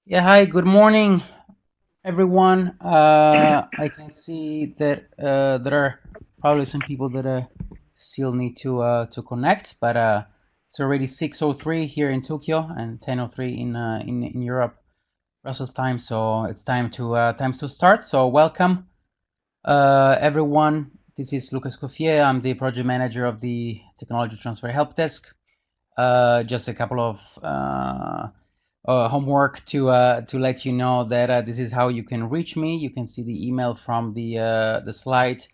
Yeah, hi, good morning, everyone. I can see that there are probably some people that still need to connect, but it's already 6:03 here in Tokyo and 10:03 in Europe, Brussels time. So it's time to start. So welcome, everyone. This is Lucas Coffier. I'm the project manager of the Technology Transfer Help Desk. Just a couple of homework to let you know that this is how you can reach me. You can see the email from the slide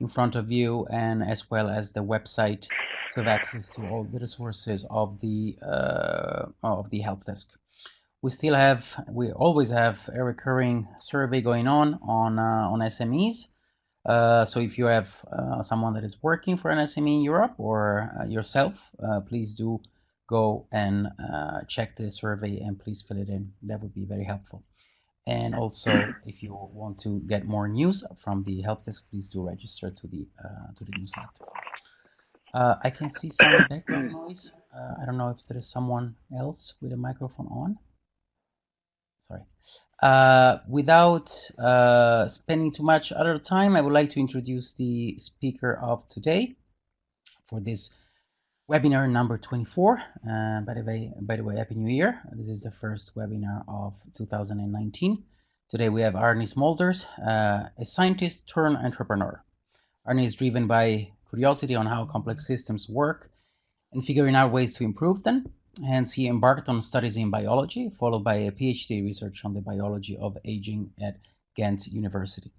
in front of you, and as well as the website to have access to all the resources of the help desk. We always have a recurring survey going on SMEs. So if you have someone that is working for an SME in Europe or yourself, please do go and check the survey and please fill it in. That would be very helpful. And also, if you want to get more news from the help desk, please do register to the newsletter. I can see some background noise. I don't know if there is someone else with a microphone on. Sorry. Without spending too much other time, I would like to introduce the speaker of today for this webinar number 24. By the way, Happy New Year. This is the first webinar of 2019. Today we have Arne Smolders, a scientist turned entrepreneur. Arne is driven by curiosity on how complex systems work and figuring out ways to improve them. Hence, he embarked on studies in biology, followed by a PhD research on the biology of aging at Ghent University.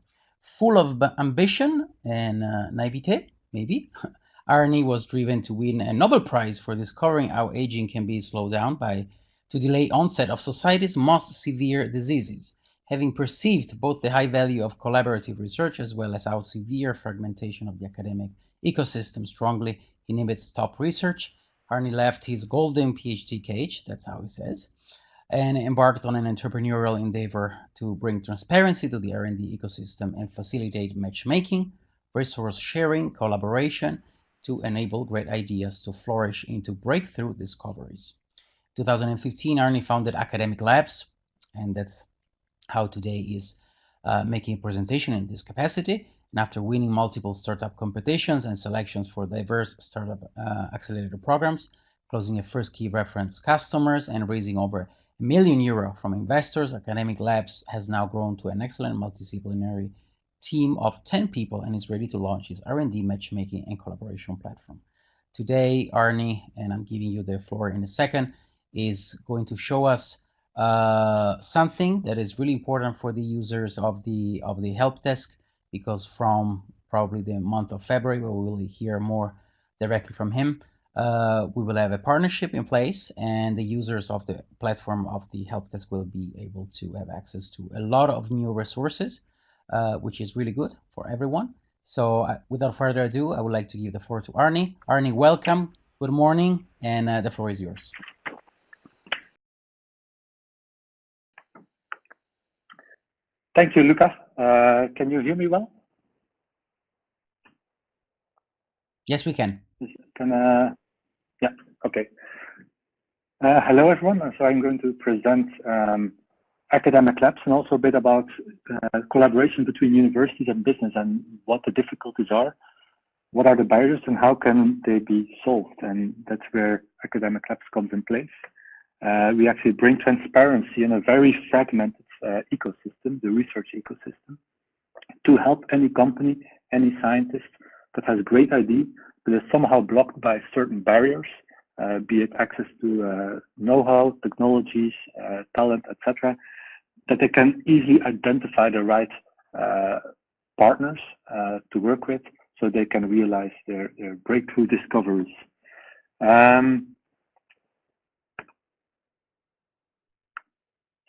Full of ambition and naivete, maybe, Arne was driven to win a Nobel Prize for discovering how aging can be slowed down to delay onset of society's most severe diseases, having perceived both the high value of collaborative research as well as how severe fragmentation of the academic ecosystem strongly inhibits top research. Arne left his golden PhD cage, that's how he says, and embarked on an entrepreneurial endeavor to bring transparency to the R&D ecosystem and facilitate matchmaking, resource sharing, collaboration to enable great ideas to flourish into breakthrough discoveries. In 2015, Arne founded Academic Labs, and that's how today is making a presentation in this capacity. And after winning multiple startup competitions and selections for diverse startup accelerator programs, closing a first key reference customers and raising over €1 million from investors, Academic Labs has now grown to an excellent multidisciplinary team of 10 people and is ready to launch its R&D matchmaking and collaboration platform. Today, Arne, and I'm giving you the floor in a second, is going to show us something that is really important for the users of the help desk, because from probably the month of February, we will hear more directly from him. We will have a partnership in place, and the users of the platform of the help desk will be able to have access to a lot of new resources, which is really good for everyone. So without further ado, I would like to give the floor to Arne. Arne, welcome. Good morning, and the floor is yours. Thank you, Lucas. Can you hear me well? Yes, we can. Yeah, okay. Hello, everyone. So I'm going to present Academic Labs and also a bit about collaboration between universities and business and what the difficulties are, what are the barriers, and how can they be solved. And that's where Academic Labs comes in place. We actually bring transparency in a very fragmented ecosystem, the research ecosystem, to help any company, any scientist that has a great idea, but is somehow blocked by certain barriers, be it access to know-how, technologies, talent, etc., that they can easily identify the right partners to work with so they can realize their breakthrough discoveries.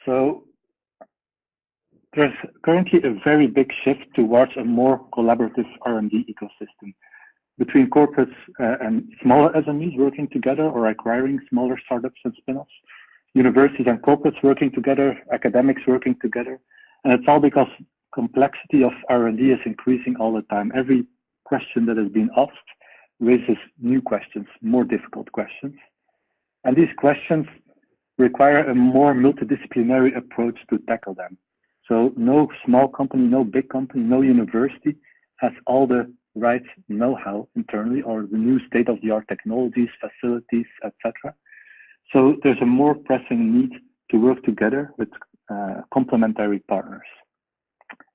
So there's currently a very big shift towards a more collaborative R&D ecosystem between corporates and smaller SMEs working together or acquiring smaller startups and spin-offs, universities and corporates working together, academics working together. And it's all because complexity of R&D is increasing all the time. Every question that is being asked raises new questions, more difficult questions. And these questions require a more multidisciplinary approach to tackle them. So no small company, no big company, no university has all the right know-how internally or the new state-of-the-art technologies, facilities, etc. So there's a more pressing need to work together with complementary partners.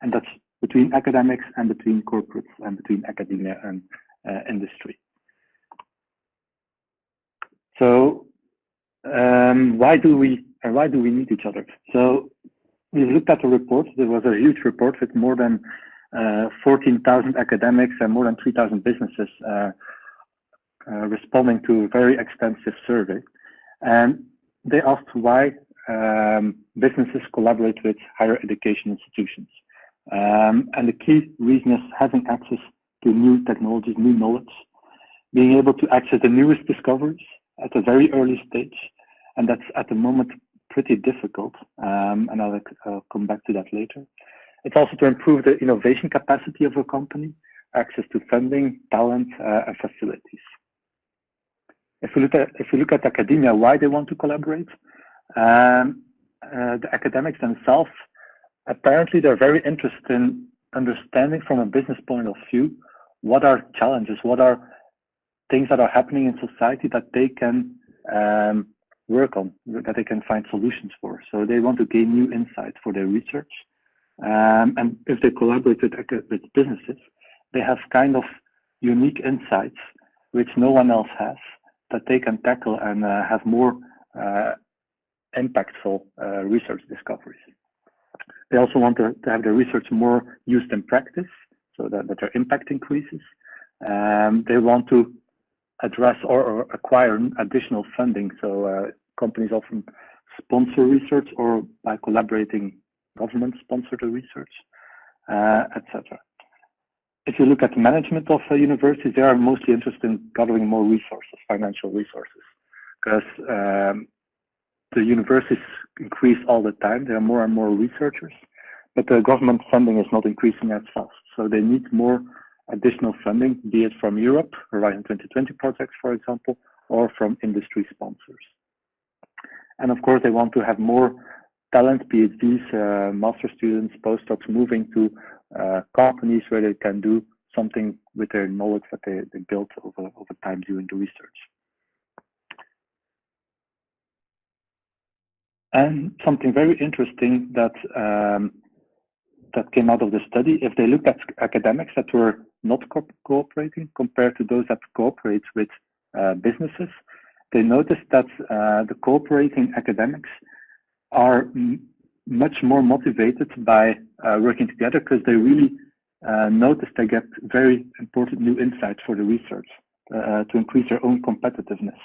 And that's between academics and between corporates and between academia and industry. So why do we need each other? So we looked at the report. There was a huge report with more than 14,000 academics and more than 3,000 businesses responding to a very extensive survey. And they asked why businesses collaborate with higher education institutions. And the key reason is having access to new technologies, new knowledge, being able to access the newest discoveries at a very early stage. And that's at the moment pretty difficult. And I'll come back to that later. It's also to improve the innovation capacity of a company, access to funding, talent, and facilities. If we look at academia, why they want to collaborate, the academics themselves, apparently they're very interested in understanding from a business point of view what are challenges, what are things that are happening in society that they can work on, that they can find solutions for. So they want to gain new insights for their research. And if they collaborate with businesses, they have kind of unique insights which no one else has that they can tackle and have more impactful research discoveries. They also want to have their research more used in practice so that their impact increases. They want to address or acquire additional funding. So companies often sponsor research or by collaborating, governments sponsor the research, etc. If you look at the management of universities, they are mostly interested in gathering more resources, financial resources, because the universities increase all the time. There are more and more researchers, but the government funding is not increasing as fast. So they need more additional funding, be it from Europe, Horizon 2020 projects, for example, or from industry sponsors. And of course, they want to have more talent, PhDs, master students, postdocs moving to companies where they can do something with their knowledge that they built over time during the research. And something very interesting that that came out of the study, if they looked at academics that were not cooperating compared to those that cooperate with businesses, they noticed that the cooperating academics are much more motivated by working together because they really notice they get very important new insights for the research to increase their own competitiveness.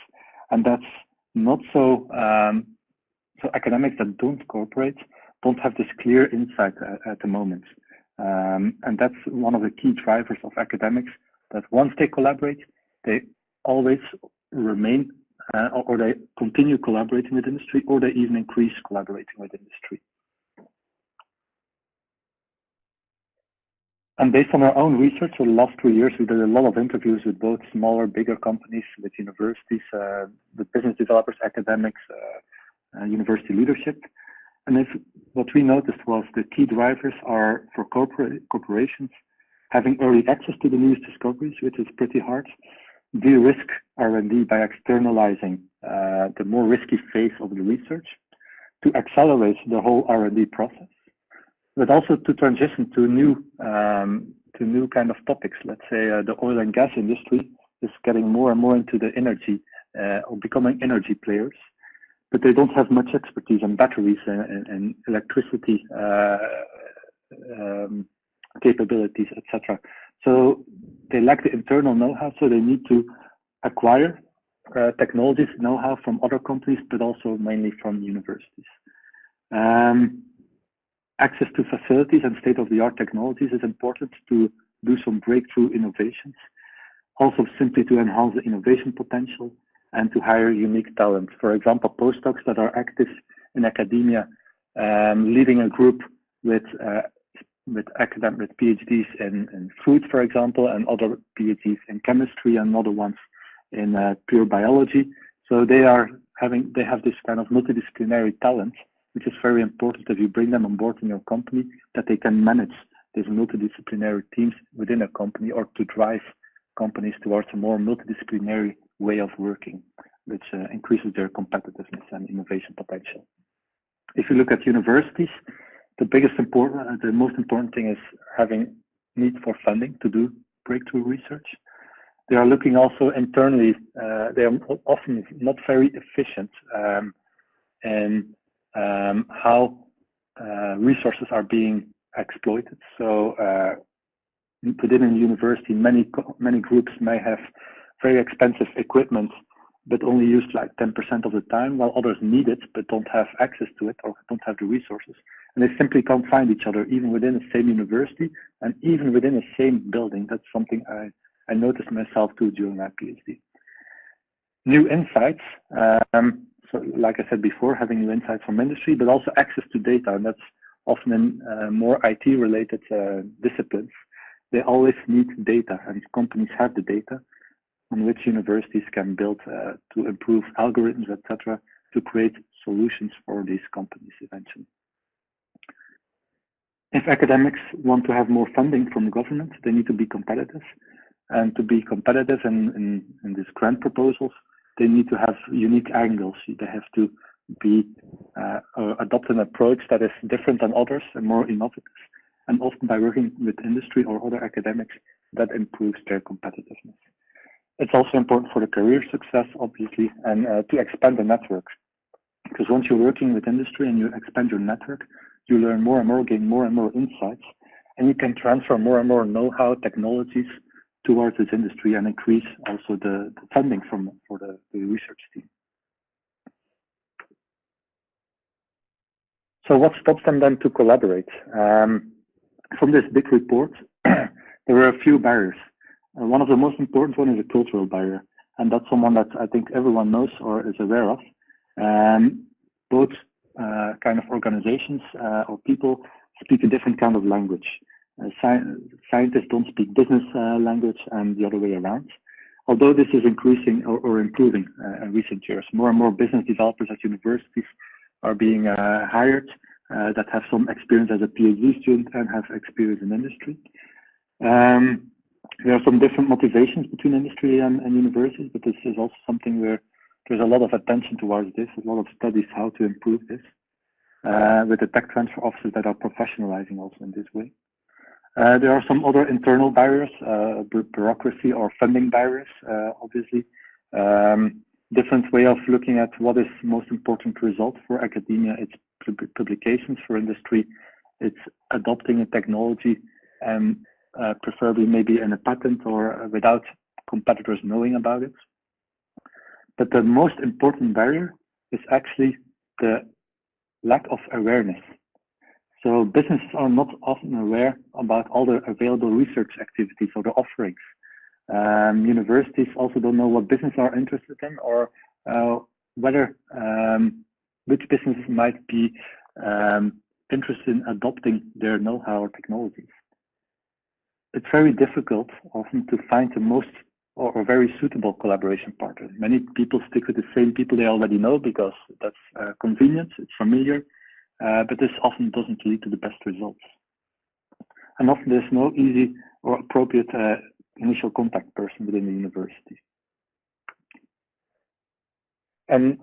And that's not so, so academics that don't cooperate don't have this clear insight at the moment. And that's one of the key drivers of academics, that once they collaborate, they always remain or they continue collaborating with industry, or they even increase collaborating with industry. And based on our own research for the last 2 years, we did a lot of interviews with both smaller, bigger companies, with universities, with business developers, academics, university leadership. And what we noticed was the key drivers are for corporations having early access to the newest discoveries, which is pretty hard, de-risk R&D by externalizing the more risky phase of the research, to accelerate the whole R&D process, but also to transition to new kind of topics. Let's say the oil and gas industry is getting more and more into the energy or becoming energy players, but they don't have much expertise in batteries and electricity capabilities, etc. So they lack the internal know-how, so they need to acquire technologies, know-how from other companies, but also mainly from universities. Access to facilities and state-of-the-art technologies is important to do some breakthrough innovations, also simply to enhance the innovation potential and to hire unique talent. For example, postdocs that are active in academia, leading a group with with PhDs in food, for example, and other PhDs in chemistry, and other ones in pure biology. So they have this kind of multidisciplinary talent, which is very important if you bring them on board in your company, that they can manage these multidisciplinary teams within a company, or to drive companies towards a more multidisciplinary way of working, which increases their competitiveness and innovation potential. If you look at universities, the most important thing is having need for funding to do breakthrough research. They are looking also internally. They are often not very efficient in how resources are being exploited. So within a university, many groups may have very expensive equipment, but only used like 10% of the time, while others need it but don't have access to it or don't have the resources. And they simply can't find each other, even within the same university and even within the same building. That's something I noticed myself too during my PhD. New insights, so like I said before, having new insights from industry, but also access to data, and that's often in more IT-related disciplines. They always need data, and companies have the data on which universities can build to improve algorithms, etc., to create solutions for these companies eventually. If academics want to have more funding from the government, they need to be competitive. And to be competitive in these grant proposals, they need to have unique angles. They have to be adopt an approach that is different than others and more innovative. And often by working with industry or other academics, that improves their competitiveness. It's also important for the career success, obviously, and to expand the network. Because once you're working with industry and you expand your network, you learn more and more, gain more and more insights, and you can transfer more and more know-how, technologies towards this industry and increase also the funding for the research team. So what stops them then to collaborate? From this big report, there were a few barriers. One of the most important one is a cultural barrier, and that's someone that I think everyone knows or is aware of. Both kind of organizations or people speak a different kind of language. Scientists don't speak business language and the other way around. Although this is increasing or improving in recent years, more and more business developers at universities are being hired that have some experience as a PhD student and have experience in industry. There are some different motivations between industry and universities, but this is also something where there's a lot of attention towards this, a lot of studies how to improve this, with the tech transfer offices that are professionalizing also in this way. There are some other internal barriers, bureaucracy or funding barriers, obviously. Different way of looking at what is most important result for academia. It's publications. For industry, it's adopting a technology and preferably maybe in a patent or without competitors knowing about it. But the most important barrier is actually the lack of awareness. So businesses are not often aware about all the available research activities or the offerings. Universities also don't know what businesses are interested in or whether which businesses might be interested in adopting their know-how or technologies. It's very difficult often to find the most or very suitable collaboration partner. Many people stick with the same people they already know because that's convenient, it's familiar, but this often doesn't lead to the best results. And often there's no easy or appropriate initial contact person within the university. And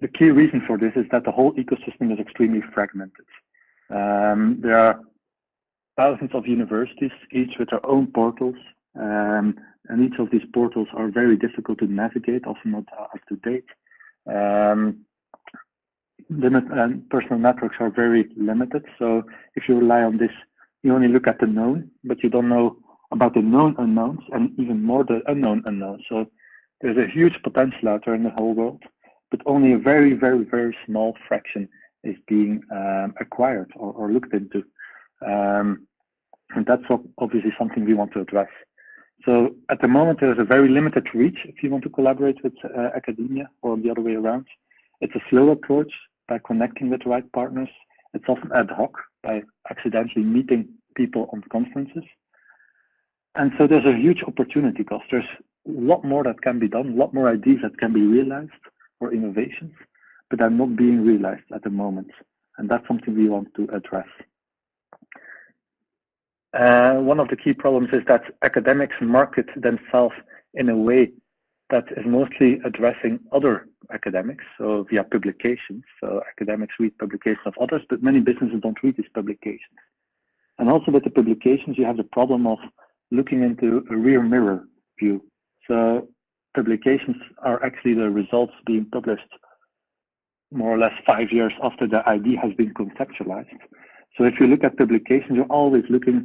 the key reason for this is that the whole ecosystem is extremely fragmented. There are thousands of universities, each with their own portals, and each of these portals are very difficult to navigate, often not up to date. Personal networks are very limited, so if you rely on this, you only look at the known, but you don't know about the known unknowns and even more the unknown unknowns. So there's a huge potential out there in the whole world, but only a very, very, very small fraction is being acquired or looked into. And that's obviously something we want to address. So at the moment, there's a very limited reach if you want to collaborate with academia or the other way around. It's a slow approach by connecting with the right partners. It's often ad hoc by accidentally meeting people on conferences. And so there's a huge opportunity cost. There's a lot more that can be done, a lot more ideas that can be realized for innovations, but are not being realized at the moment. And that's something we want to address. One of the key problems is that academics market themselves in a way that is mostly addressing other academics, so via publications. So academics read publications of others, but many businesses don't read these publications. And also with the publications, you have the problem of looking into a rear mirror view. So publications are actually the results being published more or less 5 years after the idea has been conceptualized. So if you look at publications, you're always looking,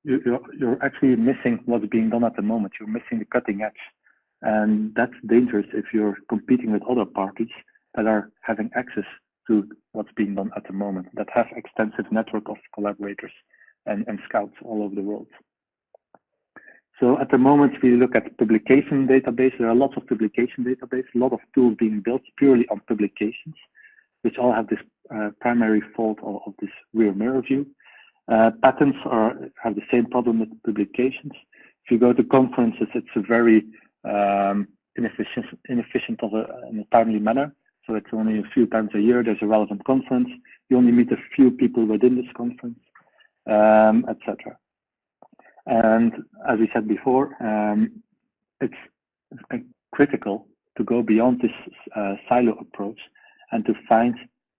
you're actually missing what's being done at the moment. You're missing the cutting edge. And that's dangerous if you're competing with other parties that are having access to what's being done at the moment, that have extensive network of collaborators and scouts all over the world. So at the moment, we look at publication database. There are lots of publication databases, a lot of tools being built purely on publications, which all have this primary fault of this rear mirror view. Patents have the same problem with publications. If you go to conferences, it's a very inefficient in a timely manner. So it's only a few times a year. There's a relevant conference. You only meet a few people within this conference, etc. And as we said before, it's critical to go beyond this silo approach and to find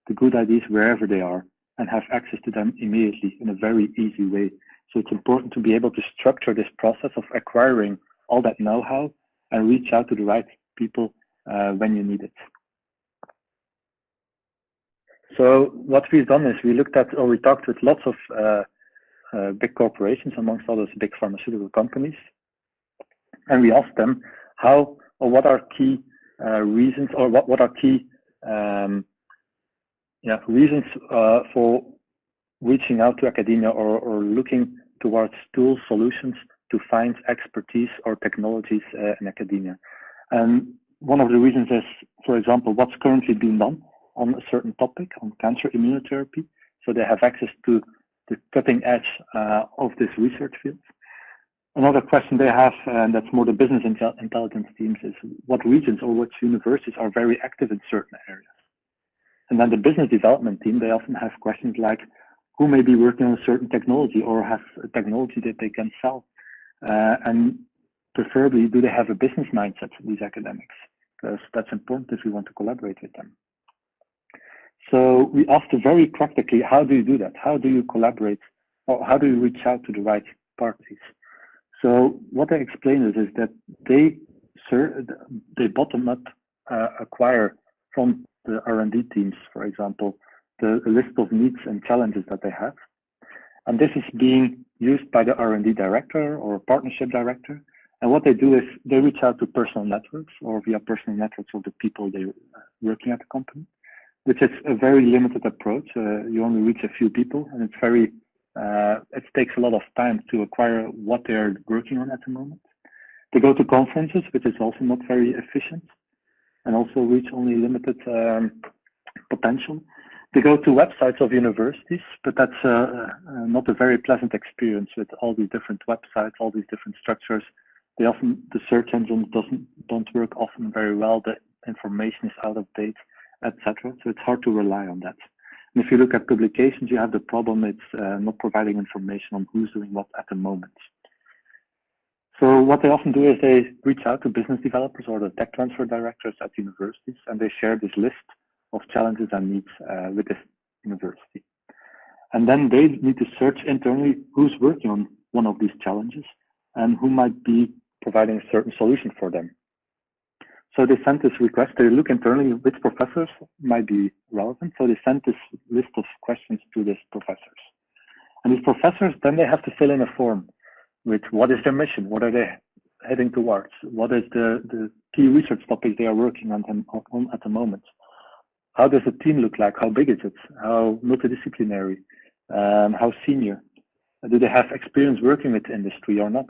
the good ideas wherever they are and have access to them immediately in a very easy way. So it's important to be able to structure this process of acquiring all that know-how and reach out to the right people when you need it. So what we've done is we talked with lots of big corporations, amongst others big pharmaceutical companies, and we asked them how or what are key reasons, or what are key reasons for reaching out to academia or looking towards tool solutions to find expertise or technologies in academia. And one of the reasons is, for example, what's currently being done on a certain topic, on cancer immunotherapy, so they have access to the cutting edge of this research field. Another question they have, and that's more the business intelligence teams, is what regions or which universities are very active in certain areas. And then the business development team, they often have questions like, who may be working on a certain technology or have a technology that they can sell? And preferably, do they have a business mindset, these academics? Because that's important if we want to collaborate with them. So we asked very practically, how do you do that? How do you collaborate, or how do you reach out to the right parties? So what I explained is that they bottom up acquire from the R&D teams, for example, the list of needs and challenges that they have. And this is being used by the R&D director or partnership director. And what they do is they reach out to personal networks or via personal networks of the people they're working at the company, which is a very limited approach. You only reach a few people, and it's it takes a lot of time to acquire what they're working on at the moment. They go to conferences, which is also not very efficient, and also reach only limited potential. They go to websites of universities, but that's not a very pleasant experience with all these different websites, all these different structures. The search engines don't work often very well. The information is out of date, etc. So it's hard to rely on that. And if you look at publications, you have the problem it's not providing information on who's doing what at the moment. So what they often do is they reach out to business developers or the tech transfer directors at universities, and they share this list of challenges and needs with this university. And then they need to search internally who's working on one of these challenges and who might be providing a certain solution for them. So they send this request, they look internally which professors might be relevant, so they send this list of questions to these professors. And these professors, then they have to fill in a form with what is their mission, what are they heading towards, what is the key research topics they are working on at the moment. How does the team look like, how big is it, how multidisciplinary, how senior, do they have experience working with the industry or not?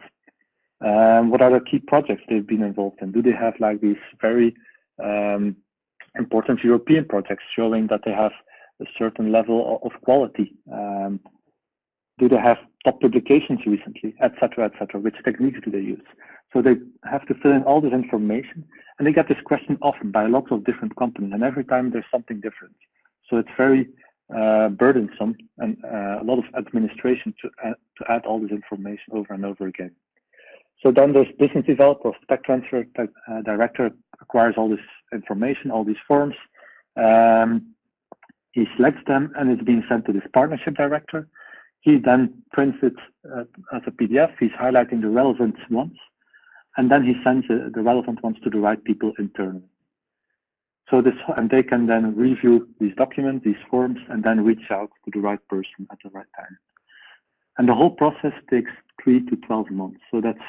What are the key projects they've been involved in? Do they have like these very important European projects showing that they have a certain level of quality? Do they have top publications recently, etc., etc.? Which techniques do they use? So they have to fill in all this information, and they get this question often by lots of different companies, and every time there's something different. So it's very burdensome and a lot of administration to add all this information over and over again. So then there's business developer or tech transfer director acquires all this information, all these forms. He selects them and it's being sent to this partnership director. He then prints it as a PDF. He's highlighting the relevant ones, and then he sends the relevant ones to the right people internally. So and they can then review these documents, these forms, and then reach out to the right person at the right time. And the whole process takes 3 to 12 months. So that's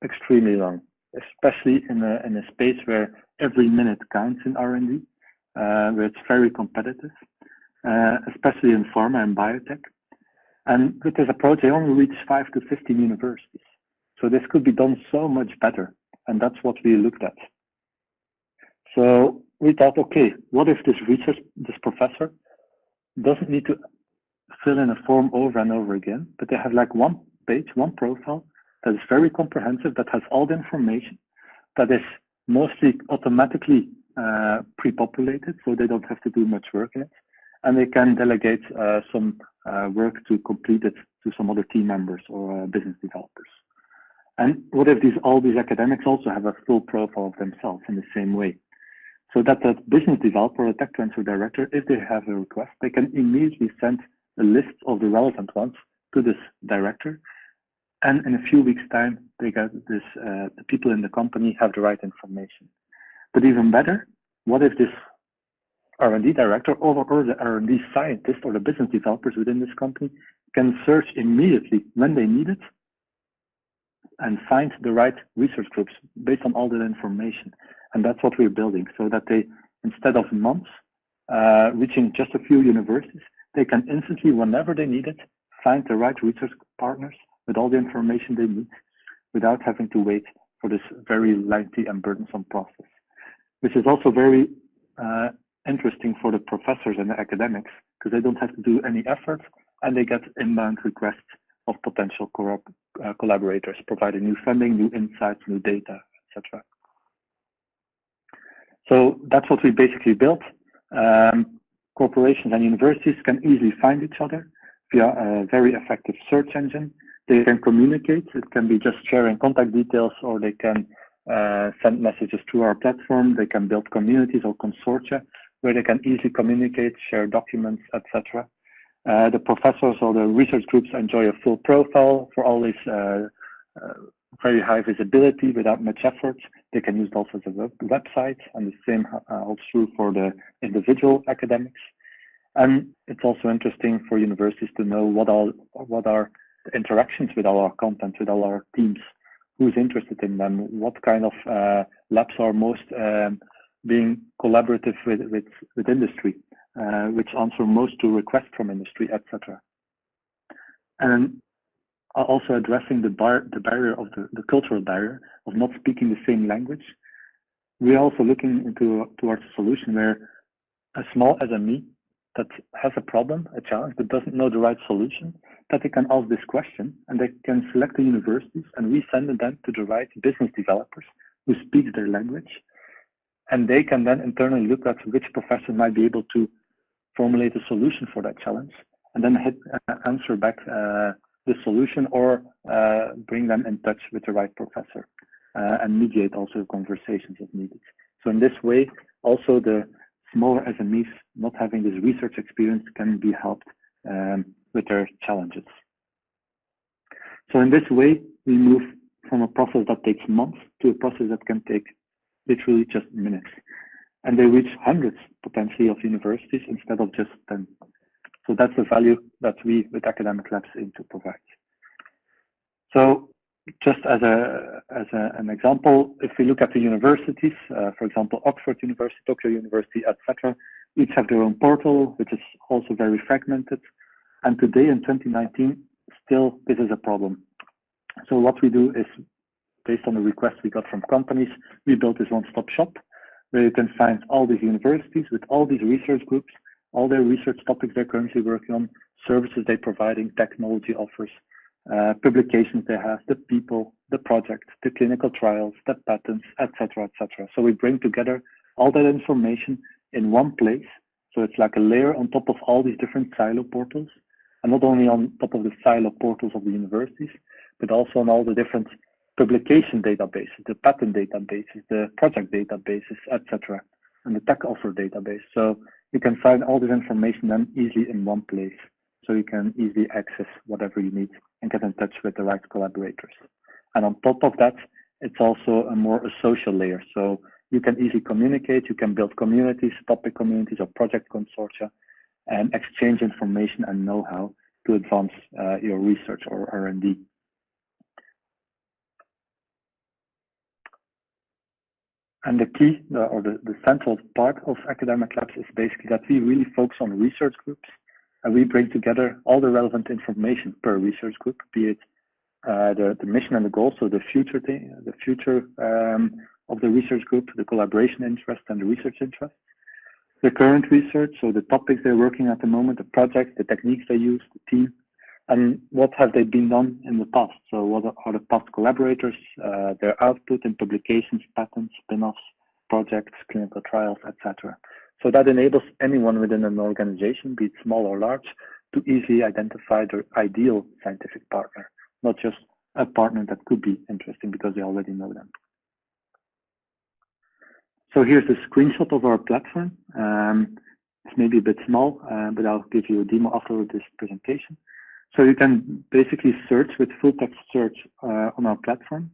extremely long, especially in a space where every minute counts in R&D, where it's very competitive, especially in pharma and biotech. And with this approach, they only reach 5 to 15 universities. So this could be done so much better. And that's what we looked at. So we thought, okay, what if this professor doesn't need to fill in a form over and over again, but they have like one page, one profile that is very comprehensive, that has all the information, that is mostly automatically pre-populated, so they don't have to do much work in it, and they can delegate some work to complete it to some other team members or business developers. And what if all these academics also have a full profile of themselves in the same way? So that the business developer or tech transfer director, if they have a request, they can immediately send a list of the relevant ones to this director. And in a few weeks' time, they get this, the people in the company have the right information. But even better, what if this R&D director or the R&D scientist or the business developers within this company can search immediately when they need it and find the right research groups based on all that information. And that's what we're building, so that they, instead of months, reaching just a few universities, they can instantly, whenever they need it, find the right research partners with all the information they need without having to wait for this very lengthy and burdensome process, which is also very interesting for the professors and the academics, because they don't have to do any effort and they get inbound requests of potential collaborators, providing new funding, new insights, new data, etc. So that's what we basically built. Corporations and universities can easily find each other via a very effective search engine. They can communicate. It can be just sharing contact details, or they can send messages through our platform. They can build communities or consortia where they can easily communicate, share documents, etc. The professors or the research groups enjoy a full profile for all this very high visibility without much effort. They can use it also as a website, and the same holds true for the individual academics. And it's also interesting for universities to know what are the interactions with our content, with our teams, who's interested in them, what kind of labs are most being collaborative with industry, which answer most to requests from industry, etc. And also addressing the barrier of the cultural barrier of not speaking the same language. We're also looking towards a solution where a small SME that has a problem, a challenge, but doesn't know the right solution, that they can ask this question and they can select the universities, and we send them to the right business developers who speak their language. And they can then internally look at which professor might be able to formulate a solution for that challenge, and then answer back the solution, or bring them in touch with the right professor and mediate also conversations if needed. So in this way, also the smaller SMEs not having this research experience can be helped with their challenges. So in this way, we move from a process that takes months to a process that can take literally just minutes. And they reach hundreds potentially of universities instead of just 10. So that's the value that we with Academic Labs aim to provide. So just as an example, if we look at the universities, for example, Oxford University, Tokyo University, etc., each have their own portal, which is also very fragmented. And today in 2019, still this is a problem. So what we do is, based on the requests we got from companies, we built this one-stop shop where you can find all these universities with all these research groups, all their research topics they're currently working on, services they're providing, technology offers, publications they have, the people, the project, the clinical trials, the patents, etc., etc. So we bring together all that information in one place. So it's like a layer on top of all these different silo portals, and not only on top of the silo portals of the universities, but also on all the different publication databases, the patent databases, the project databases, etc., and the tech offer database. So you can find all this information then easily in one place. So you can easily access whatever you need and get in touch with the right collaborators. And on top of that, it's also a social layer. So you can easily communicate, you can build communities, topic communities or project consortia, and exchange information and know-how to advance your research or R&D. And the key, or the central part of Academic Labs is basically that we really focus on research groups, and we bring together all the relevant information per research group, be it the mission and the goal, so the future of the research group, the collaboration interest and the research interest, the current research, so the topics they're working at the moment, the projects, the techniques they use, the team, and what have they been done in the past. So what are the past collaborators, their output in publications, patents, spin-offs, projects, clinical trials, etc. So that enables anyone within an organization, be it small or large, to easily identify their ideal scientific partner, not just a partner that could be interesting because they already know them. So here's a screenshot of our platform. It's maybe a bit small, but I'll give you a demo after this presentation. So you can basically search with full text search on our platform.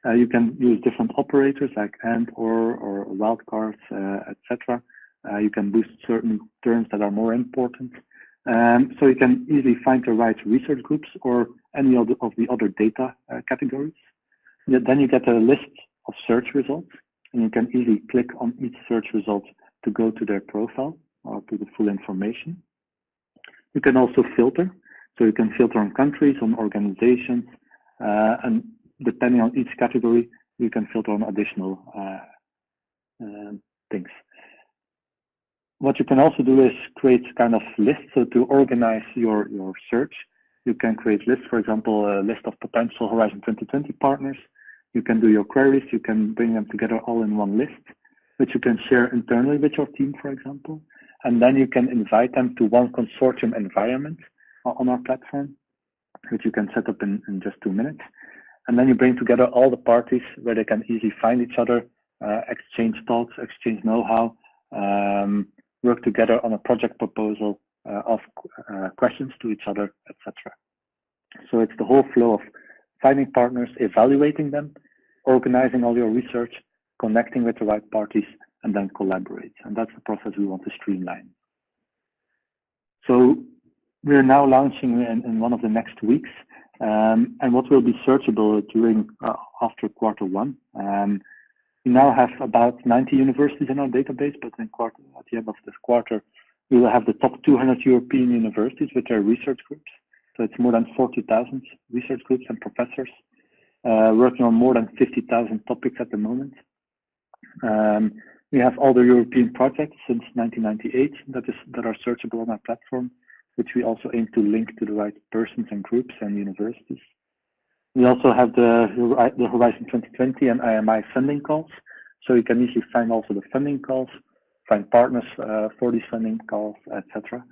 You can use different operators like AND, or wildcards, etc. You can boost certain terms that are more important. So you can easily find the right research groups or any of the other data categories. Then you get a list of search results, and you can easily click on each search result to go to their profile or to the full information. You can also filter. So you can filter on countries, on organizations, and depending on each category, you can filter on additional things. What you can also do is create kind of lists. So to organize your search, you can create lists, for example, a list of potential Horizon 2020 partners. You can do your queries, you can bring them together all in one list, which you can share internally with your team, for example. And then you can invite them to one consortium environment on our platform, which you can set up in just 2 minutes. And then you bring together all the parties where they can easily find each other, exchange thoughts, exchange know-how, work together on a project proposal, ask questions to each other, etc. So it's the whole flow of finding partners, evaluating them, organizing all your research, connecting with the right parties, and then collaborate. And that's the process we want to streamline. So we're now launching in one of the next weeks, and what will be searchable during after Q1. We now have about 90 universities in our database, but at the end of this quarter, we will have the top 200 European universities with their research groups. So it's more than 40,000 research groups and professors working on more than 50,000 topics at the moment. We have all the European projects since 1998 that are searchable on our platform, which we also aim to link to the right persons and groups and universities. We also have the Horizon 2020 and IMI funding calls, so you can easily find also the funding calls, find partners for these funding calls, etc.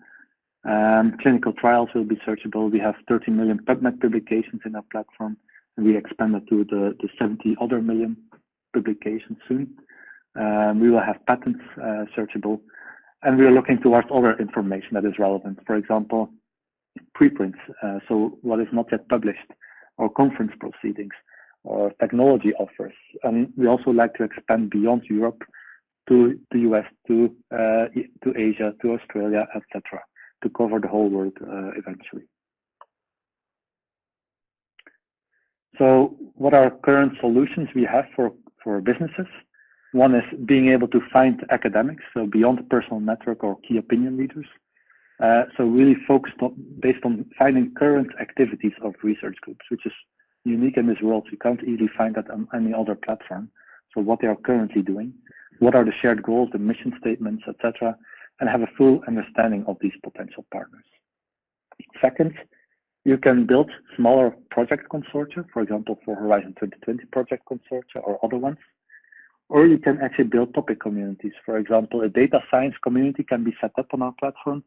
Clinical trials will be searchable. We have 30 million PubMed publications in our platform, and we expanded to the 70 other million publications soon. We will have patents searchable, and we are looking towards other information that is relevant. For example, preprints, so what is not yet published, or conference proceedings, or technology offers. And we also like to expand beyond Europe to the US, to Asia, to Australia, etc., to cover the whole world eventually. So what are current solutions we have for businesses? One is being able to find academics, so beyond the personal network or key opinion leaders. So really focused on, based on finding current activities of research groups, which is unique in this world. You can't easily find that on any other platform. So what they are currently doing, what are the shared goals, the mission statements, etc., and have a full understanding of these potential partners. Second, you can build smaller project consortia, for example, for Horizon 2020 project consortia or other ones. Or you can actually build topic communities. For example, a data science community can be set up on our platform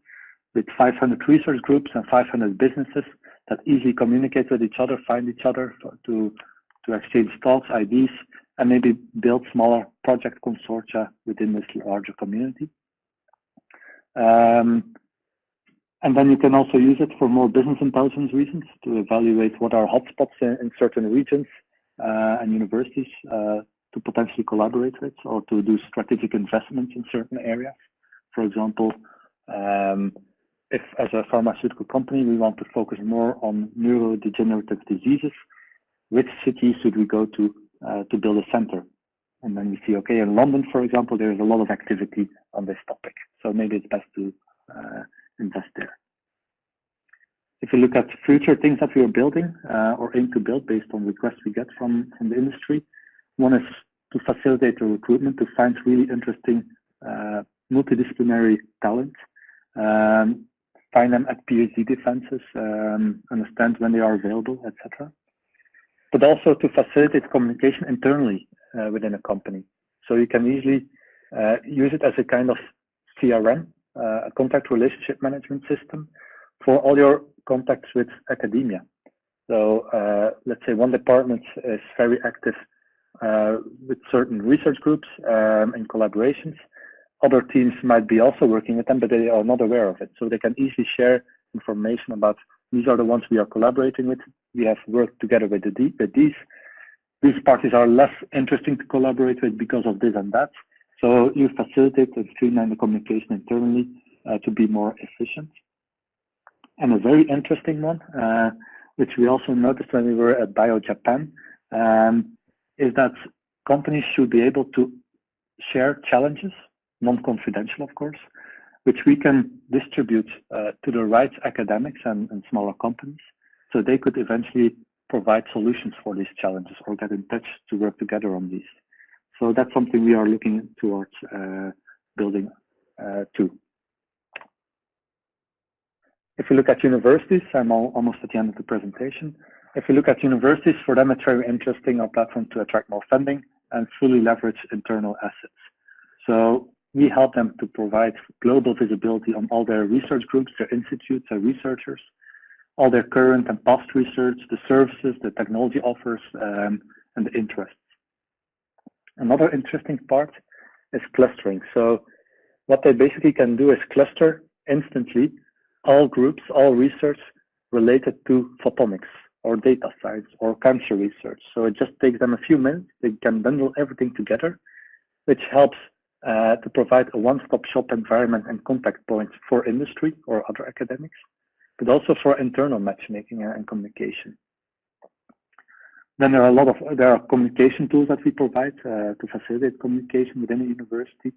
with 500 research groups and 500 businesses that easily communicate with each other, find each other to exchange thoughts, ideas, and maybe build smaller project consortia within this larger community. And then you can also use it for more business intelligence reasons to evaluate what are hotspots in certain regions and universities to potentially collaborate with, or to do strategic investments in certain areas. For example, if as a pharmaceutical company we want to focus more on neurodegenerative diseases, which city should we go to build a center? And then we see, okay, in London, for example, there is a lot of activity on this topic, so maybe it's best to invest there. If you look at future things that we are building or aim to build based on requests we get from the industry, one is to facilitate the recruitment, to find really interesting multidisciplinary talent, find them at PhD defenses, understand when they are available, etc. But also to facilitate communication internally within a company. So you can easily use it as a kind of CRM, a contact relationship management system for all your contacts with academia. So let's say one department is very active with certain research groups and collaborations. Other teams might be also working with them, but they are not aware of it. So they can easily share information about these are the ones we are collaborating with. We have worked together with these. These parties are less interesting to collaborate with because of this and that. So you facilitate and streamline the communication internally to be more efficient. And a very interesting one, which we also noticed when we were at Bio Japan, is that companies should be able to share challenges, non-confidential of course, which we can distribute to the right academics and smaller companies, so they could eventually provide solutions for these challenges or get in touch to work together on these. So that's something we are looking towards building too. If we look at universities, I'm almost at the end of the presentation. If we look at universities, for them it's very interesting, our platform, to attract more funding and fully leverage internal assets. So we help them to provide global visibility on all their research groups, their institutes, their researchers, all their current and past research, the services, the technology offers, and the interests. Another interesting part is clustering. So what they basically can do is cluster instantly all groups, all research related to photonics or data science or cancer research. So it just takes them a few minutes. They can bundle everything together, which helps to provide a one-stop shop environment and contact points for industry or other academics, but also for internal matchmaking and communication. Then there are communication tools that we provide to facilitate communication within a university.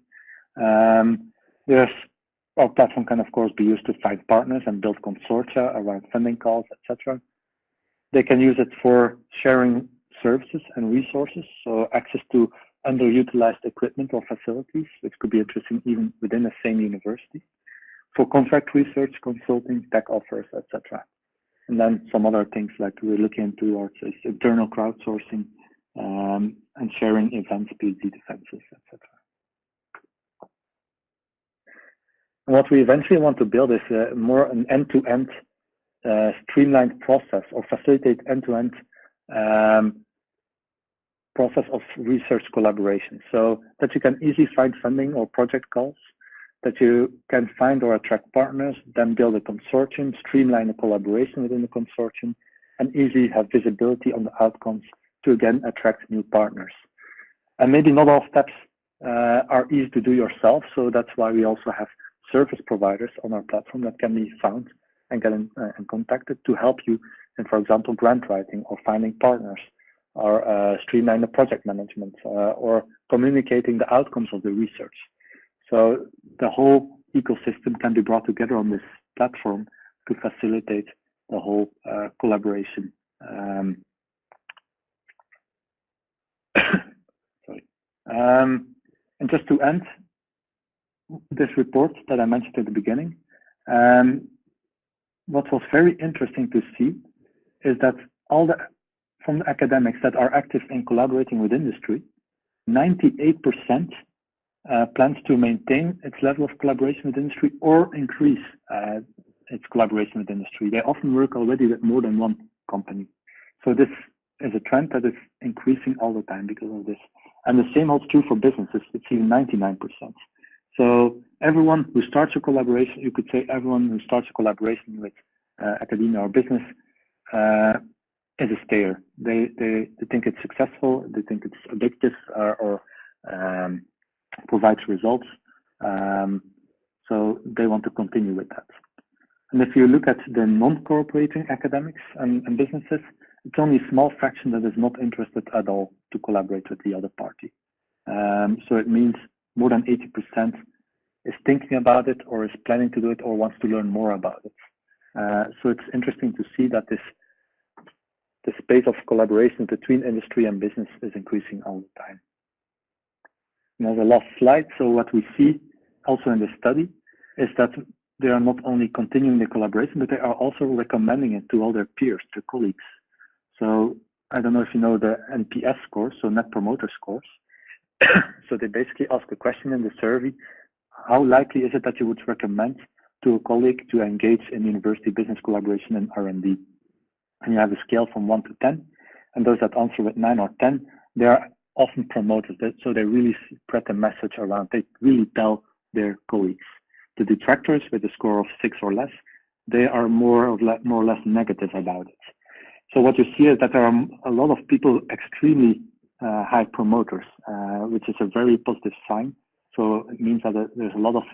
Our platform can of course be used to find partners and build consortia around funding calls, etc. They can use it for sharing services and resources, so access to underutilized equipment or facilities, which could be interesting even within the same university, for contract research, consulting, tech offers, etc. And then some other things like we're looking into is internal crowdsourcing and sharing events, PhD defenses, etc. And what we eventually want to build is more an end-to-end streamlined process, or facilitate end-to-end process of research collaboration, so that you can easily find funding or project calls, that you can find or attract partners, then build a consortium, streamline the collaboration within the consortium, and easily have visibility on the outcomes to again attract new partners. And maybe not all steps are easy to do yourself, so that's why we also have service providers on our platform that can be found and get and contacted to help you in, for example, grant writing or finding partners, or streamline the project management, or communicating the outcomes of the research. So the whole ecosystem can be brought together on this platform to facilitate the whole collaboration. Sorry. And just to end, this report that I mentioned at the beginning, what was very interesting to see is that from the academics that are active in collaborating with industry, 98% plans to maintain its level of collaboration with industry or increase its collaboration with industry. They often work already with more than one company. So this is a trend that is increasing all the time because of this. And the same holds true for businesses. It's even 99%. So everyone who starts a collaboration, you could say everyone who starts a collaboration with academia or business is a stayer. They think it's successful, they think it's addictive or provides results. So they want to continue with that. And if you look at the non-cooperating academics and businesses, it's only a small fraction that is not interested at all to collaborate with the other party. So it means more than 80% is thinking about it or is planning to do it or wants to learn more about it. So it's interesting to see that the space of collaboration between industry and business is increasing all the time. Now the last slide, so what we see also in the study is that they are not only continuing the collaboration, but they are also recommending it to all their peers, their colleagues. So I don't know if you know the NPS scores, so Net Promoter Scores. So they basically ask a question in the survey, how likely is it that you would recommend to a colleague to engage in university business collaboration and R&D? And you have a scale from 1 to 10, and those that answer with 9 or 10, they are often promoters, so they really spread the message around. They really tell their colleagues. The detractors with a score of 6 or less, they are more or less negative about it. So what you see is that there are a lot of people extremely high promoters, which is a very positive sign. So it means that there's a lot of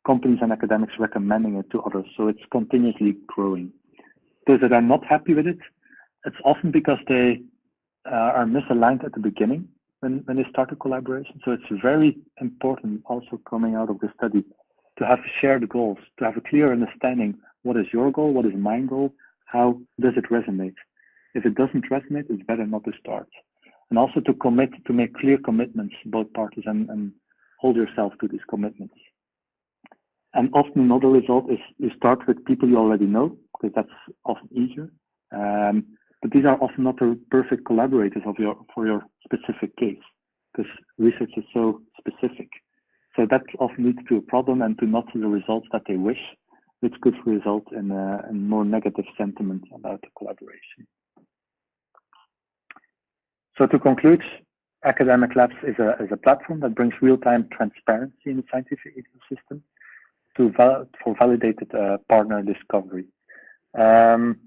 companies and academics recommending it to others. So it's continuously growing. Those that are not happy with it, it's often because they are misaligned at the beginning when they start a collaboration. So it's very important also coming out of the study to have shared goals, to have a clear understanding. What is your goal? What is my goal? How does it resonate? If it doesn't resonate, it's better not to start. And also to commit, to make clear commitments, both parties, and hold yourself to these commitments. And often another result is you start with people you already know, because that's often easier. But these are often not the perfect collaborators for your specific case, because research is so specific. So that often leads to a problem and to not the results that they wish, which could result in more negative sentiment about the collaboration. So to conclude, Academic Labs is a platform that brings real-time transparency in the scientific ecosystem for validated partner discovery. And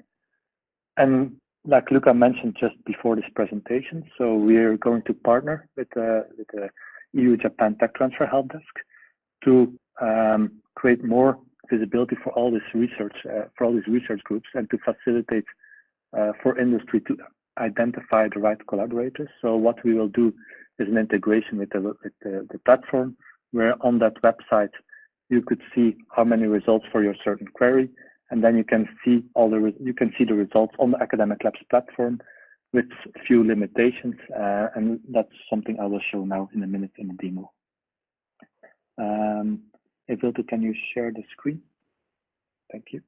like Luca mentioned just before this presentation, so we're going to partner with the EU-Japan Tech Transfer Help Desk to create more visibility for all this research, for all these research groups, and to facilitate for industry to identify the right collaborators. So what we will do is an integration with the platform, where on that website you could see how many results for your certain query, and then you can see the results on the Academic Labs platform with few limitations, and that's something I will show now in a minute in a demo. Evilde, can you share the screen? Thank you.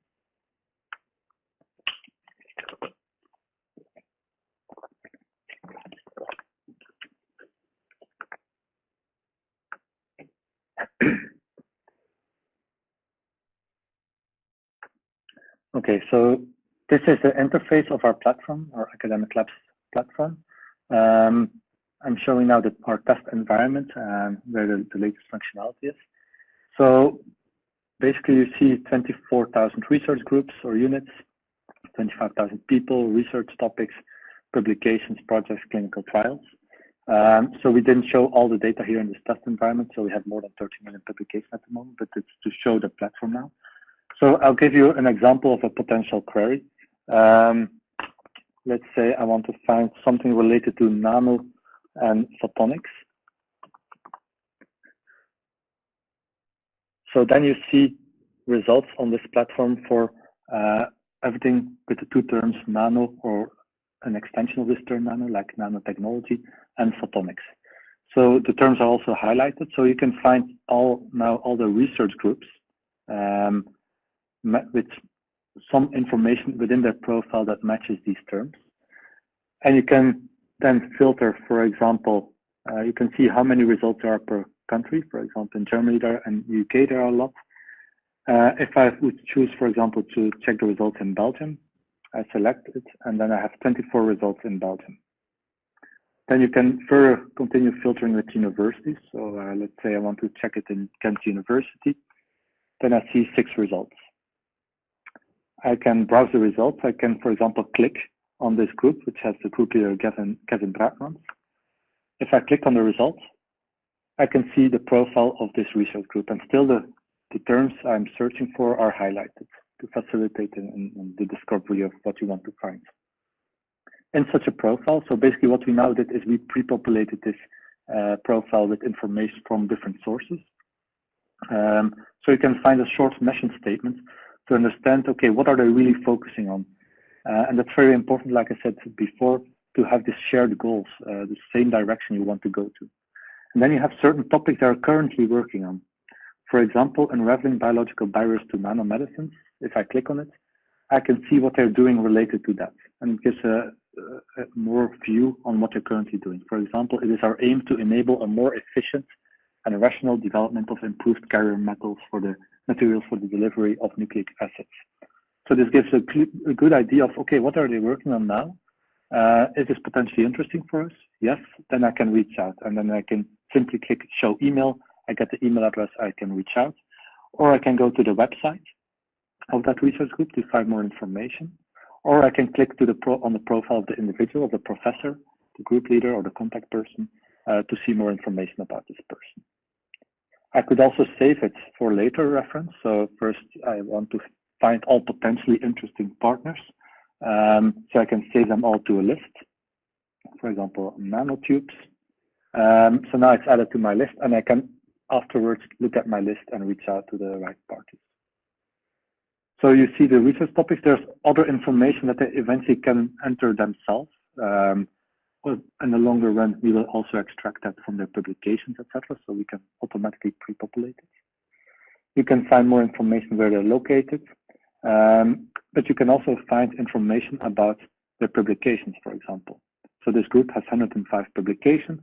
Okay, so this is the interface of our platform, our Academic Labs platform. I'm showing now our test environment where the latest functionality is. So basically you see 24,000 research groups or units, 25,000 people, research topics, publications, projects, clinical trials. So we didn't show all the data here in this test environment, so we have more than 30 million publications at the moment, but it's to show the platform now. So I'll give you an example of a potential query. Let's say I want to find something related to nano and photonics. So then you see results on this platform for everything with the two terms nano or an extension of this term nano, like nanotechnology and photonics. So the terms are also highlighted, so you can find all the research groups with some information within their profile that matches these terms. And you can then filter, for example, you can see how many results there are per country. For example, in Germany there and UK there are a lot. If I would choose, for example, to check the results in Belgium, I select it, and then I have 24 results in Belgium. Then you can further continue filtering with universities. So let's say I want to check it in Kent University. Then I see 6 results. I can browse the results. I can, for example, click on this group, which has the group leader Kevin Braatmans. If I click on the results, I can see the profile of this research group, and still the terms I'm searching for are highlighted to facilitate in the discovery of what you want to find. In such a profile, so basically what we now did is we pre-populated this profile with information from different sources. So you can find a short mission statement to understand, okay, what are they really focusing on? And that's very important, like I said before, to have this shared goals, the same direction you want to go to. And then you have certain topics they are currently working on. For example, unraveling biological barriers to nanomedicines. If I click on it, I can see what they're doing related to that, and it gives a more view on what they're currently doing. For example, it is our aim to enable a more efficient and rational development of improved carrier metals for the materials for the delivery of nucleic acids. So this gives a good idea of, okay, what are they working on now? Is this potentially interesting for us? Yes, then I can reach out, and then I can simply click show email. I get the email address, I can reach out, or I can go to the website of that research group to find more information, or I can click to on the profile of the individual, of the professor, the group leader, or the contact person to see more information about this person. I could also save it for later reference. So first I want to find all potentially interesting partners. So I can save them all to a list. For example, nanotubes. So now it's added to my list, and I can afterwards look at my list and reach out to the right parties. So you see the research topics. There's other information that they eventually can enter themselves. Well, in the longer run, we will also extract that from their publications, etc. So we can automatically pre-populate it. You can find more information where they're located, but you can also find information about their publications, for example. So this group has 105 publications.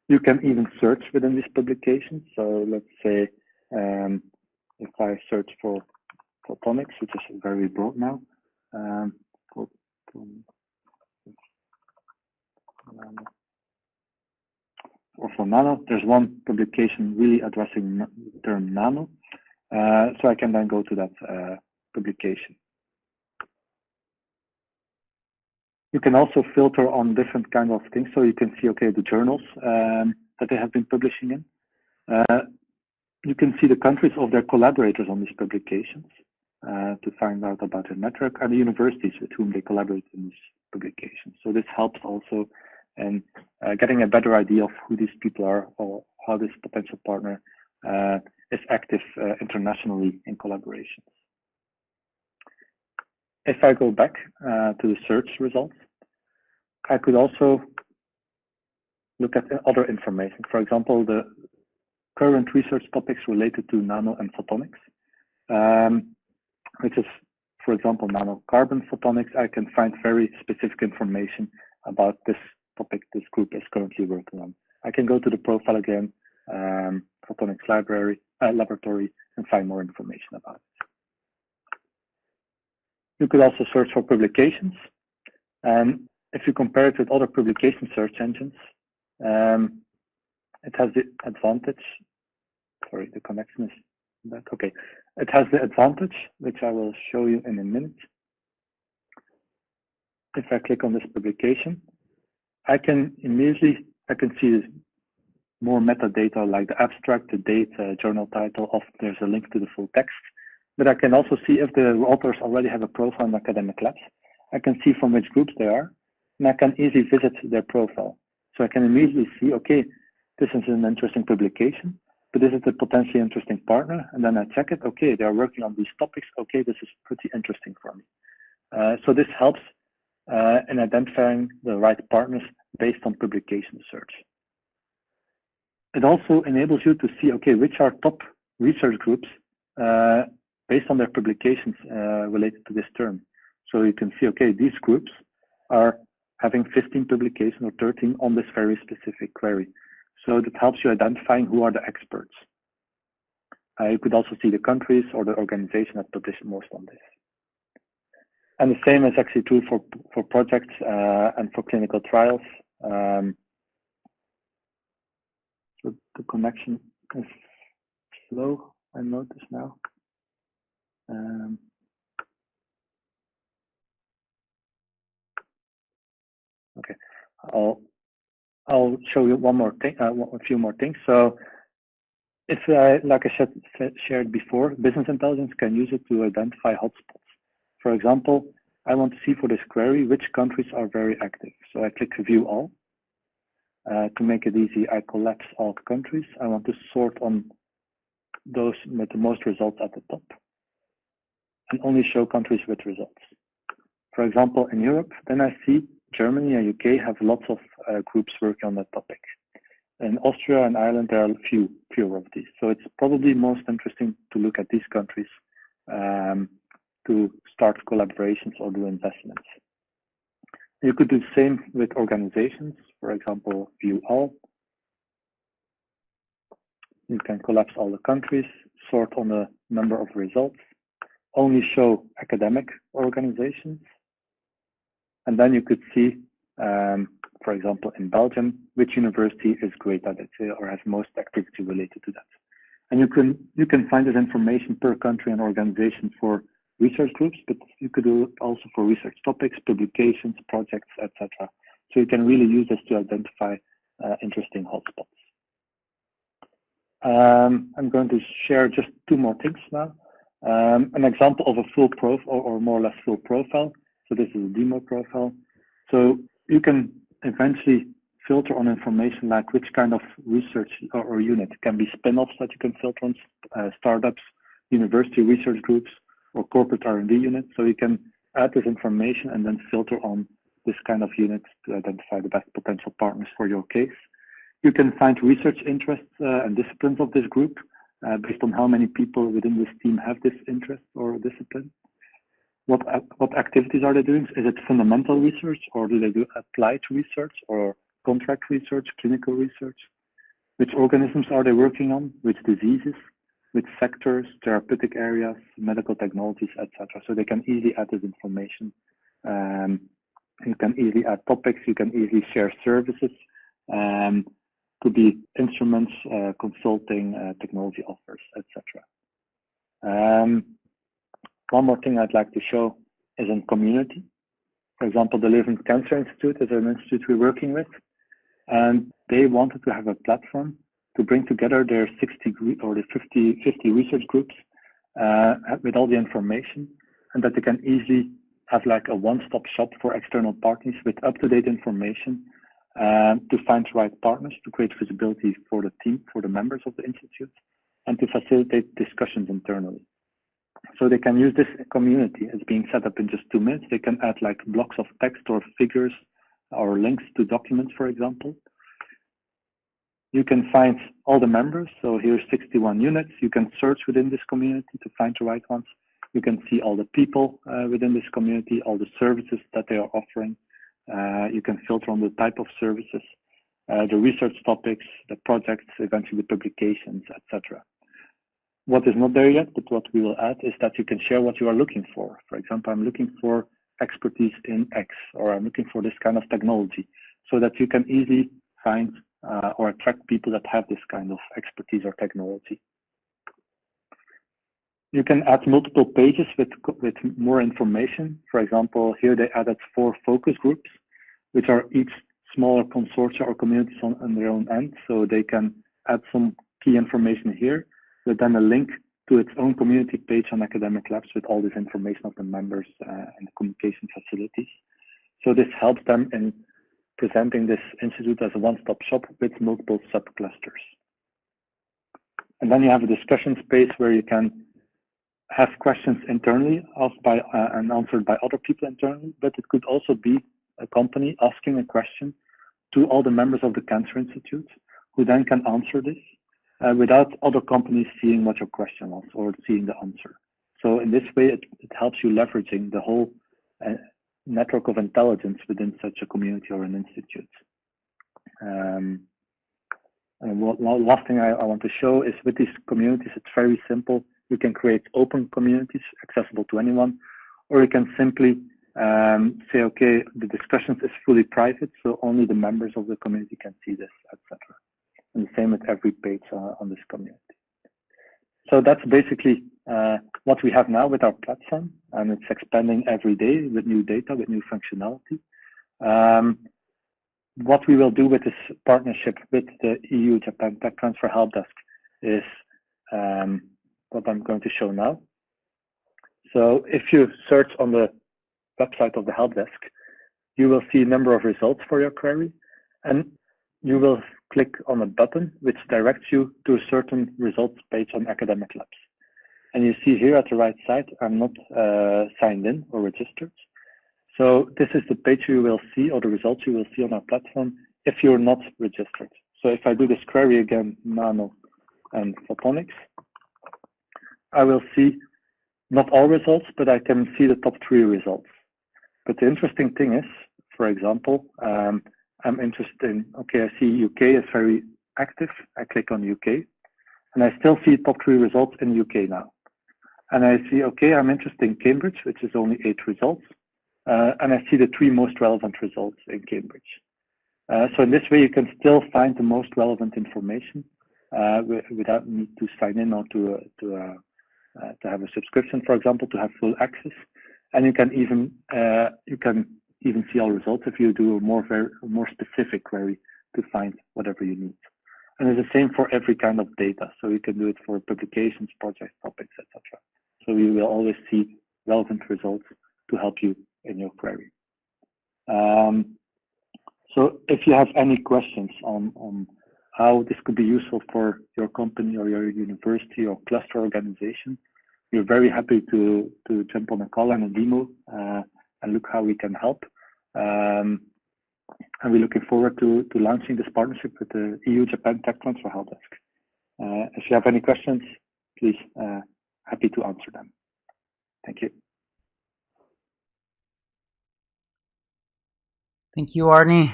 You can even search within these publications. So let's say if I search for photonics, which is very broad now, or for nano, there's one publication really addressing the term nano. So I can then go to that publication. You can also filter on different kinds of things. So you can see, okay, the journals that they have been publishing in. You can see the countries of their collaborators on these publications to find out about their network, and the universities with whom they collaborate in these publications. So this helps also in getting a better idea of who these people are, or how this potential partner is active internationally in collaborations. If I go back to the search results, I could also look at other information. For example, the current research topics related to nano and photonics, which is, for example, nanocarbon photonics. I can find very specific information about this topic this group is currently working on. I can go to the profile again, photonics laboratory, and find more information about it. You could also search for publications, and if you compare it with other publication search engines, it has the advantage. Sorry, the connection is back. Okay, it has the advantage, which I will show you in a minute. If I click on this publication, I can see more metadata like the abstract, the date, journal title. Often there's a link to the full text, but I can also see if the authors already have a profile in academic labs. I can see from which groups they are, and I can easily visit their profile. So I can immediately see, okay, this is an interesting publication, but this is a potentially interesting partner, and then I check it, okay, they are working on these topics, okay, this is pretty interesting for me. So this helps in identifying the right partners based on publication search. It also enables you to see, okay, which are top research groups based on their publications related to this term. So you can see, okay, these groups are having 15 publications or 13 on this very specific query. So that helps you identifying who are the experts. You could also see the countries or the organization that published most on this. And the same is actually true for projects and for clinical trials. So the connection is slow, I notice now. Okay, I'll show you one more thing, a few more things. So if, like I shared before, business intelligence can use it to identify hotspots. For example, I want to see for this query which countries are very active. So I click View All. To make it easy, I collapse all countries. I want to sort on those with the most results at the top and only show countries with results. For example, in Europe, then I see Germany and UK have lots of groups working on that topic. In Austria and Ireland, there are fewer of these. So it's probably most interesting to look at these countries to start collaborations or do investments. You could do the same with organizations. For example, View All. You can collapse all the countries, sort on the number of results, only show academic organizations. And then you could see, for example, in Belgium, which university is great at it or has most activity related to that. And you can find this information per country and organization for research groups, but you could do it also for research topics, publications, projects, etc. So you can really use this to identify interesting hotspots. I'm going to share just two more things now. An example of a full profile or more or less full profile. So this is a demo profile. So you can eventually filter on information like which kind of research or unit. It can be spin-offs that you can filter on, startups, university research groups, or corporate R&D units. So you can add this information and then filter on this kind of unit to identify the best potential partners for your case. You can find research interests and disciplines of this group based on how many people within this team have this interest or discipline. What activities are they doing? Is it fundamental research, or do they do applied research or contract research, clinical research? Which organisms are they working on? Which diseases? Which sectors, therapeutic areas, medical technologies, etc. So they can easily add this information. You can easily add topics. You can easily share services. Could be instruments, consulting, technology offers, etc. One more thing I'd like to show is in community. For example, the Living Cancer Institute is an institute we're working with, and they wanted to have a platform to bring together their 60 or the 50 research groups with all the information, and that they can easily have like a one-stop shop for external partners with up-to-date information to find the right partners, to create visibility for the team, for the members of the institute, and to facilitate discussions internally. So they can use this community as being set up in just 2 minutes. They can add like blocks of text or figures or links to documents, for example. You can find all the members. So here's 61 units. You can search within this community to find the right ones. You can see all the people within this community, all the services that they are offering. You can filter on the type of services, the research topics, the projects, eventually the publications, etc. What is not there yet, but what we will add is that you can share what you are looking for. For example, I'm looking for expertise in X, or I'm looking for this kind of technology, so that you can easily find or attract people that have this kind of expertise or technology. You can add multiple pages with more information. For example, here they added 4 focus groups, which are each smaller consortia or communities on their own end. So they can add some key information here, but then a link to its own community page on Academic Labs with all this information of the members and the communication facilities. So this helps them in presenting this institute as a one-stop shop with multiple subclusters. And then you have a discussion space where you can have questions internally asked by and answered by other people internally, but it could also be a company asking a question to all the members of the Cancer Institute, who then can answer this without other companies seeing what your question was or seeing the answer. So in this way, it helps you leveraging the whole network of intelligence within such a community or an institute. And last thing I want to show is with these communities, it's very simple. You can create open communities accessible to anyone, or you can simply say, okay, the discussions is fully private, so only the members of the community can see this, etc. And the same with every page on this community. So that's basically what we have now with our platform, and it's expanding every day with new data, with new functionality. What we will do with this partnership with the EU-Japan Tech Transfer Help Desk is what I'm going to show now. So if you search on the website of the help desk, you will see a number of results for your query, and you will click on a button which directs you to a certain results page on Academic Labs. And you see here at the right side, I'm not signed in or registered. So this is the page you will see, or the results you will see on our platform if you're not registered. So if I do this query again, nano and photonics, I will see not all results, but I can see the top 3 results. But the interesting thing is, for example, I'm interested in, okay, I see UK is very active. I click on UK, and I still see top 3 results in UK now. And I see, okay, I'm interested in Cambridge, which is only 8 results. And I see the 3 most relevant results in Cambridge. So in this way, you can still find the most relevant information without need to sign in or to have a subscription, for example, to have full access. And you can even see all results if you do a more specific query to find whatever you need. And it's the same for every kind of data. So you can do it for publications, project topics, etc. So you will always see relevant results to help you in your query. So if you have any questions on how this could be useful for your company or your university or cluster organization, we're very happy to jump on a call and a demo and look how we can help. And we're looking forward to launching this partnership with the EU-Japan Tech Transfer Help Desk. If you have any questions, please, happy to answer them. Thank you. Thank you, Arnie.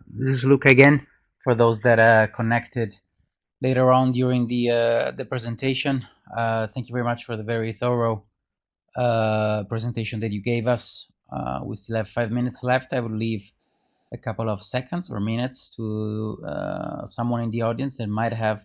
This is Luca again. For those that are connected later on during the presentation, thank you very much for the very thorough presentation that you gave us. We still have 5 minutes left. I will leave a couple of seconds or minutes to someone in the audience that might have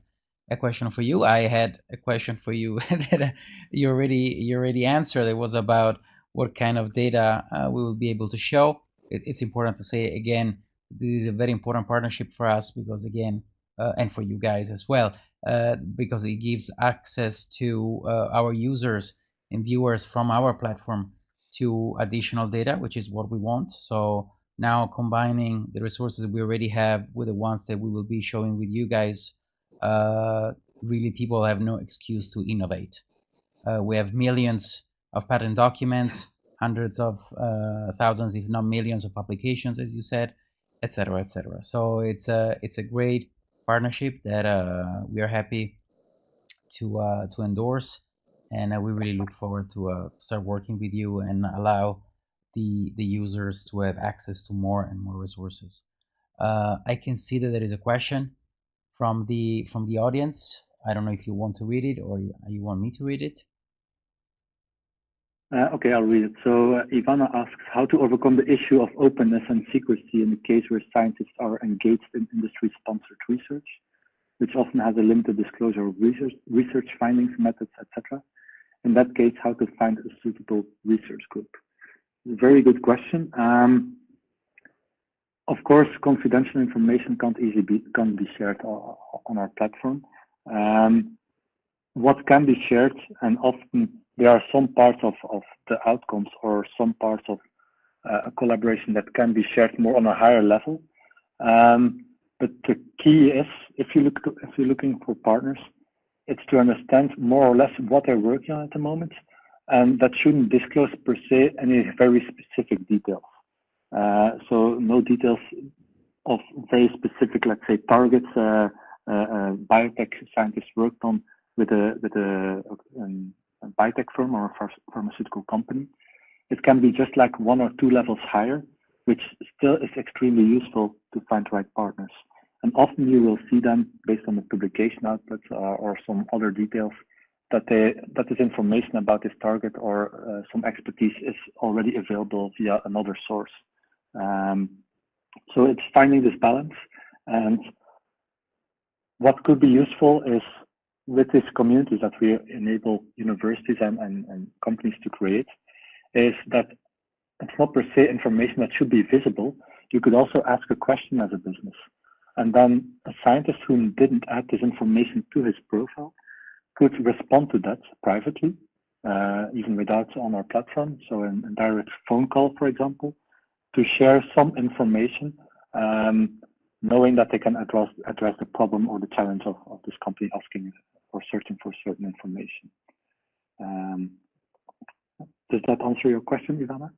a question for you. I had a question for you that you already answered. It was about what kind of data we will be able to show. It's important to say again, this is a very important partnership for us because again, and for you guys as well, because it gives access to our users and viewers from our platform to additional data, which is what we want. So now combining the resources we already have with the ones that we will be showing with you guys, really people have no excuse to innovate. We have millions of patent documents, hundreds of thousands, if not millions of publications, as you said, etc., etc. So it's a great partnership that we are happy to endorse, and we really look forward to start working with you and allow the users to have access to more and more resources. I can see that there is a question from the audience. I don't know if you want to read it or you want me to read it. Okay, I'll read it. So Ivana asks how to overcome the issue of openness and secrecy in the case where scientists are engaged in industry-sponsored research, which often has a limited disclosure of research findings, methods, etc. In that case, how to find a suitable research group? Very good question. Of course, confidential information can't be shared on our platform. What can be shared, and often there are some parts of the outcomes or some parts of a collaboration that can be shared more on a higher level. But the key is, if you're looking for partners, it's to understand more or less what they're working on at the moment, and that shouldn't disclose per se any very specific details. So no details of very specific, let's say, targets biotech scientists worked on with a biotech firm or a pharmaceutical company. It can be just like 1 or 2 levels higher, which still is extremely useful to find the right partners. And often you will see them based on the publication output or some other details that this information about this target or some expertise is already available via another source. So it's finding this balance. And what could be useful is with these communities that we enable universities and companies to create, is that it's not per se information that should be visible. You could also ask a question as a business. And then a scientist who didn't add this information to his profile could respond to that privately, even without on our platform. So in a direct phone call, for example, to share some information, knowing that they can address the problem or the challenge of this company asking or searching for certain information. Does that answer your question, Ivana?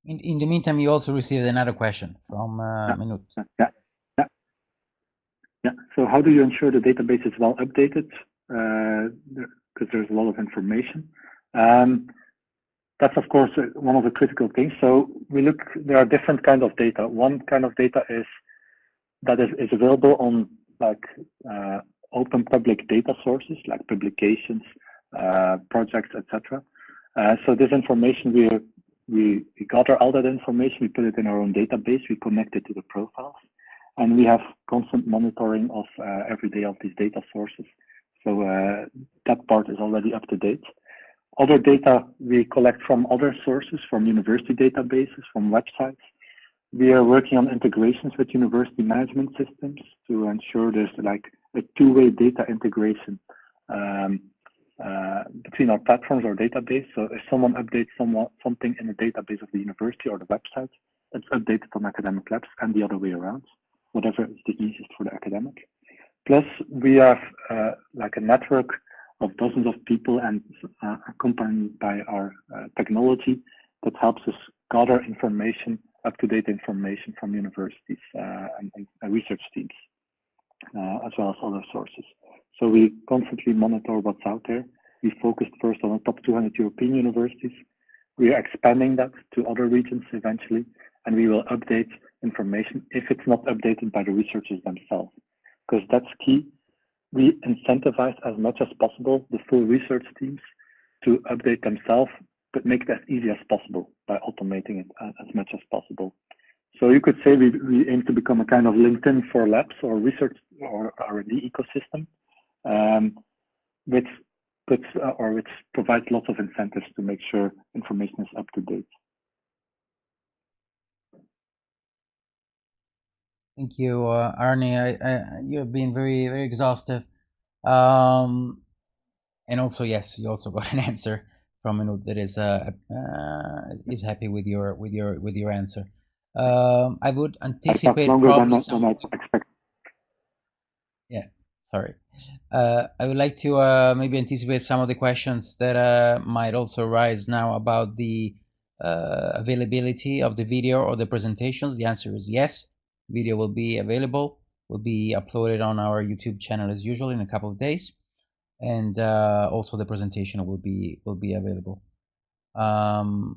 In the meantime, you also received another question from Minut. Yeah. So how do you ensure the database is well updated? Because there's a lot of information. That's of course one of the critical things. So there are different kinds of data. One kind of data is available on like open public data sources like publications, projects, etc. So this information we gather all that information, we put it in our own database, we connect it to the profiles, and we have constant monitoring of every day of these data sources. So that part is already up to date. Other data we collect from other sources, from university databases, from websites. We are working on integrations with university management systems to ensure there's like a two-way data integration between our platforms or database. So if someone updates something in the database of the university or the website, it's updated on academic labs and the other way around, whatever is the easiest for the academic. Plus, we have like a network of dozens of people and accompanied by our technology that helps us gather information, up-to-date information from universities and research teams, as well as other sources. So we constantly monitor what's out there. We focused first on the top 200 European universities. We are expanding that to other regions eventually, and we will update information if it's not updated by the researchers themselves, because that's key. We incentivize as much as possible the full research teams to update themselves, but make it as easy as possible by automating it as much as possible. So you could say we aim to become a kind of LinkedIn for labs or research or R&D ecosystem, which provides lots of incentives to make sure information is up to date. Thank you, Arnie. You have been very, very exhaustive, and also yes, you also got an answer from Minut that is happy with your answer. I would anticipate probably some. Yeah, sorry. I would like to maybe anticipate some of the questions that might also arise now about the availability of the video or the presentations. The answer is yes. Video will be available, will be uploaded on our YouTube channel as usual in a couple of days, and also the presentation will be available. There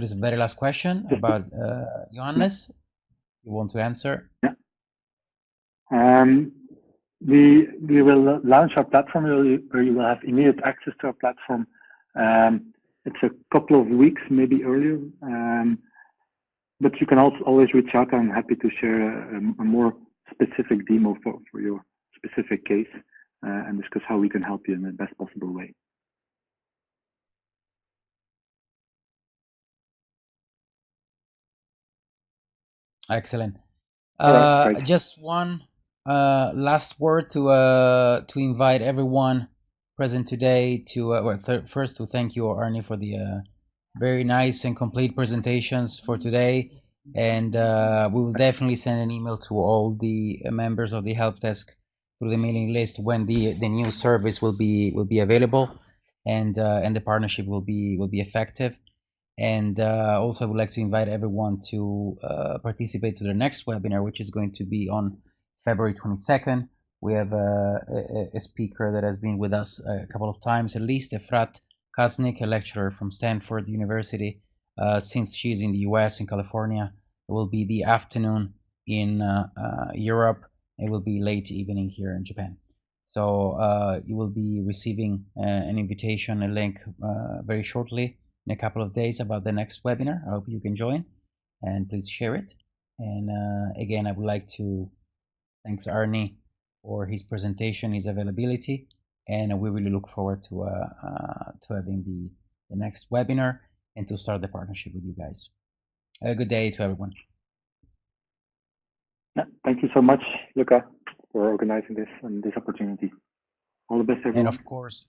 is a very last question about Johannes. You want to answer? Yeah. We will launch our platform where you will have immediate access to our platform. It's a couple of weeks, maybe earlier. But you can also always reach out. I'm happy to share a more specific demo for your specific case and discuss how we can help you in the best possible way. Excellent. Right. Just one last word to invite everyone present today to first to thank you, Arnie, for the very nice and complete presentations for today, and we will definitely send an email to all the members of the help desk through the mailing list when the new service will be available, and the partnership will be effective. And also, I would like to invite everyone to participate to the next webinar, which is going to be on February 22nd. We have a speaker that has been with us a couple of times, at least, Efrat Kaznik, a lecturer from Stanford University. Since she's in the US, in California, it will be the afternoon in Europe. It will be late evening here in Japan. So you will be receiving an invitation, a link very shortly in a couple of days about the next webinar. I hope you can join and please share it. And again, I would like to thanks Arnie for his presentation, his availability, and we really look forward to having the next webinar and to start the partnership with you guys. A good day to everyone. Yeah, thank you so much, Luca, for organizing this and this opportunity. All the best, everyone. And of course,